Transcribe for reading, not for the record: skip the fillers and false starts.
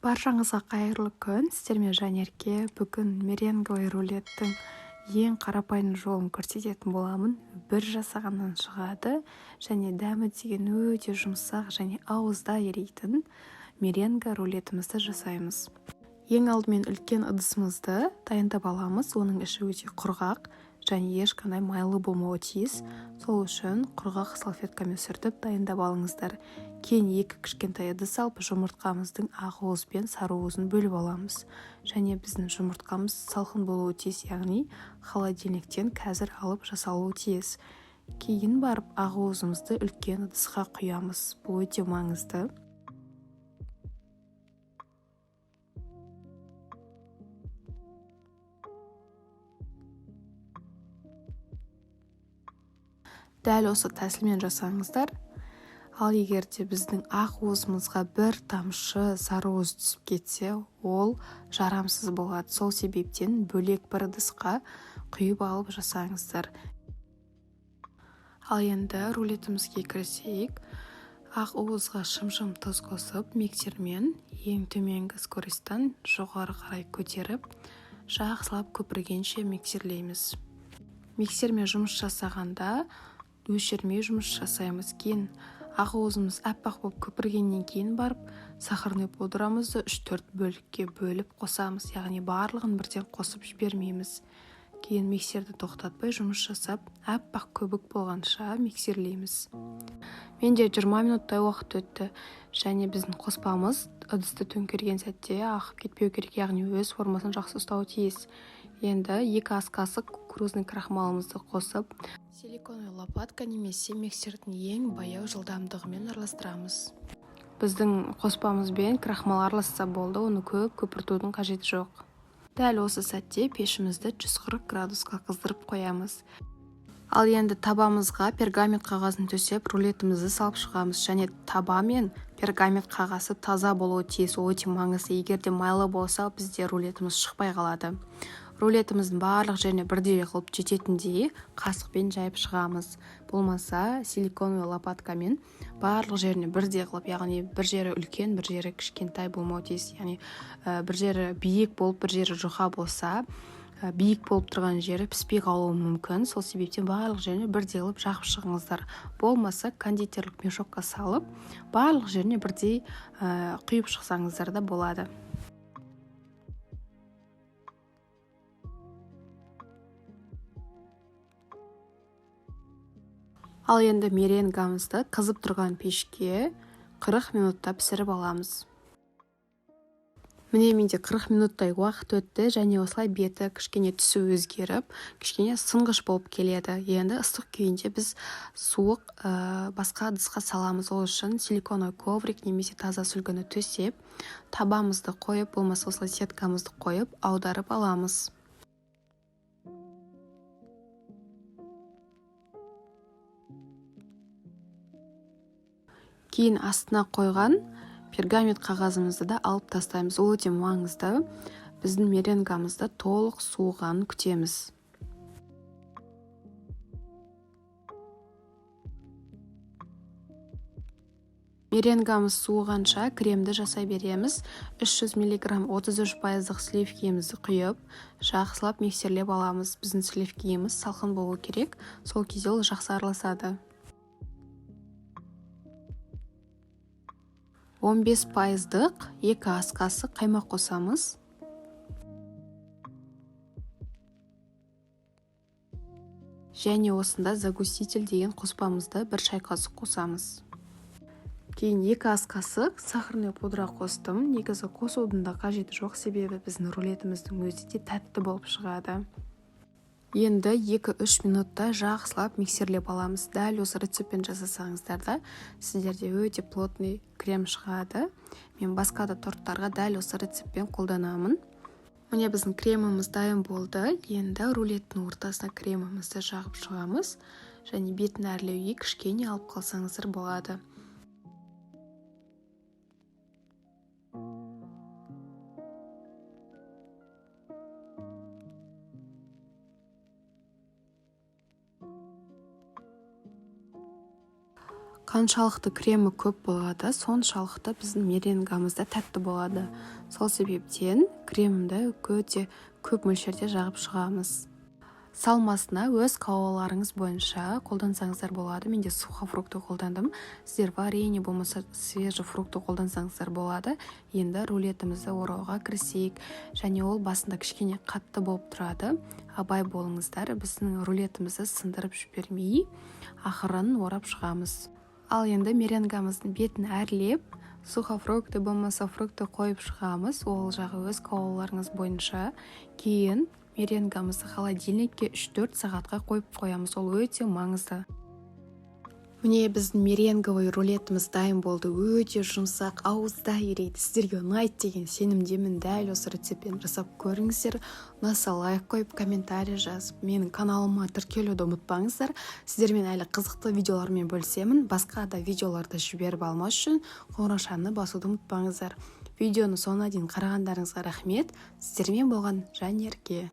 Баршаңызға қайырлы күн. Сіздермен Жанерке. Бүгін меренговый рулеттің ең қарапайым жолын көрсететін боламын. Бір жасағаннан шығады және дәмі деген өте жұмсақ және ауызда еритін меренго рулетімізді жасаймыз. Ең алдымен үлкен ыдысымызды дайындап аламыз. Оның іші өте құрғақ және ешқандай майлы болмауы тиіс. Сол үшін құрғақ салфеткамен сүртіп дайындап алыңыздар. Кейін 2 кішкентай ыдыс алып жұмыртқамыздың ақ уызы пен сары уызын бөліп аламыз. Және біздің жұмыртқамыз салқын болуы тиіс, яғни холодильниктен қазір алып жасалуы тиіс. Кейін барып ақ уызымызды үлкен ыдысқа құямыз. Бұл өте маңызды. Дәл осы тәсілмен жасаңыздар. Ал егер де біздің ақ уызымызға бір тамшы сары уыз түсіп кетсе, ол жарамсыз болады. Сол себептен бөлек бір ыдысқа құйып алып жасаңыздар. Ал енді рулетімізге кірісейік. Ақ уызға шым-шым тұз қосып, миксермен ең төменгі скоростьтан жоғары қарай көтеріп, жақсылап көпіргенше миксерлейміз. Миксермен жұмыс жасағанда өшірмей жұмыс жасаймыз. Кейін ақ уызымыз аппақ болып көпіргеннен кейін барып сахарный пудрамызды 3-4 бөлікке бөліп қосамыз, яғни барлығын бірден қосып жібермейміз. Кейін миксерді тоқтатпай жұмыс жасап, аппақ көбік болғанша миксерлейміз. Менде 20 минуттай уақыт өтті және біздің қоспамыз ыдысты төңкерген сәтте ағып кетпеу керек, яғни өз формасын жақсы ұстауы тиіс. Енді 2 ас қасық кукурузный крахмалымызды қосып, силиконовый лопатка немесе миксердің ең баяу жылдамдығымен араластырамыз. Біздің қоспамызбен крахмал араласса болды, оны көп көпіртудің қажеті жоқ. Дәл осы сәтте пешімізді 140 градусқа қыздырып қоямыз. Ал енді табамызға пергамент қағазын төсеп, рулетімізді салып шығамыз. Және таба мен пергамент қағазы таза болуы тиіс, өте маңызды. Егер де майлы болса, бізде рулетіміз шықпай қалады. Рулетіміздің барлық жеріне бірдей қылып жететіндей қасықпен жайып шығамыз. Болмаса силиконовый лопаткамен барлық жеріне бірдей қылып, яғни бір жері үлкен, бір жері кішкентай болмауы тиіс. Яғни бір жері биік болып, бір жері жұқа болса, биік болып тұрған жері піспей қалуы мүмкін. Сол себептен барлық жеріне бірдей қылып жағып шығыңыздар. Болмаса кондитерлік мешокқа салып, барлық жеріне бірдей құйып шықсаңыздар да болады. Ал енді меренгамызды қызып тұрған пешке 40 минутта пісіріп аламыз. Міне менде 40 минуттай уақыт өтті және осылай беті кішкене түсі өзгеріп, кішкене сынғыш болып келеді. Енді ыстық күйінде біз суық басқа ыдысқа саламыз. Ол үшін силиконовый коврик немесе таза сүлгіні төсеп, табамызды қойып, болмаса осылай сеткамызды қойып, аударып аламыз. Кейін астына қойған пергамент қағазымызды да алып тастаймыз. Ол өте маңызды. Біздің меренгамызды толық суығанын күтеміз. Меренгамыз суығанша кремді жасай береміз. 300 мг 33% сливкиімізді құйып, жақсылап миксерлеп аламыз. Біздің сливкиіміз салқын болу керек. Сол кезде ол жақсы араласады. 15%-дық 2 ас қасық қаймақ қосамыз. Және осында загуститель деген қоспамызды 1 шай қасық қосамыз. Кейін 2 ас қасық сахарный пудра қостым. Негізі қосудың да қажеті жоқ, себебі біздің рулетіміздің өзі де тәтті болып шығады. Енді 2-3 минутта жақсылап миксерлеп аламыз. Дәл осы рецептпен жасасаңыздар да сіздерде өте плотный крем шығады. Мен басқа да торттарға дәл осы рецептпен қолданамын. Міне біздің креміміз дайын болды. Енді рулеттің ортасына кремімізді жағып шығамыз. Және бетін әрлеуге кішкене алып қалсаңыздар болады. Қаншалықты кремі көп болады, соншалықты біздің меренгамыз да тәтті болады. Сол себептен кремді өте көп мөлшерде жағып шығамыз. Салмасына өз қалауларыңыз бойынша қолдансаңыздар болады. Менде сухофрукты қолдандым. Сіздер варенье болмаса свежий фрукты қолдансаңыздар болады. Енді рулетімізді орауға кірісейік. Және ол басында кішкене қатты болып тұрады. Абай болыңыздар, біздің рулетімізді сындырып жібермей, ақырын орап шығамыз. Ал енді меренгамыздың бетін әрлеп, сухофрукты болмаса фрукты қойып шығамыз. Ол жағы өз қалауларыңыз бойынша. Кейін меренгамызды холодильникке 3-4 сағатқа қойып қоямыз. Ол өте маңызды. Міне біздің меренговый рулетіміз дайын болды. Өте жұмсақ, ауызда ерейді. Сіздерге ұнайды деген сенімдемін. Дәл осы рецептпен жасап көріңіздер. Ұнаса лайк қойып, комментарий жазып, менің каналыма тіркелуді ұмытпаңыздар. Сіздермен әлі қызықты видеолармен бөлісемін. Басқа да видеоларды жіберіп алмас үшін қоңыраушаны басуды ұмытпаңыздар. Видеоны соңына дейін қарағандарыңызға рахмет. Сіздермен болған Жанерке.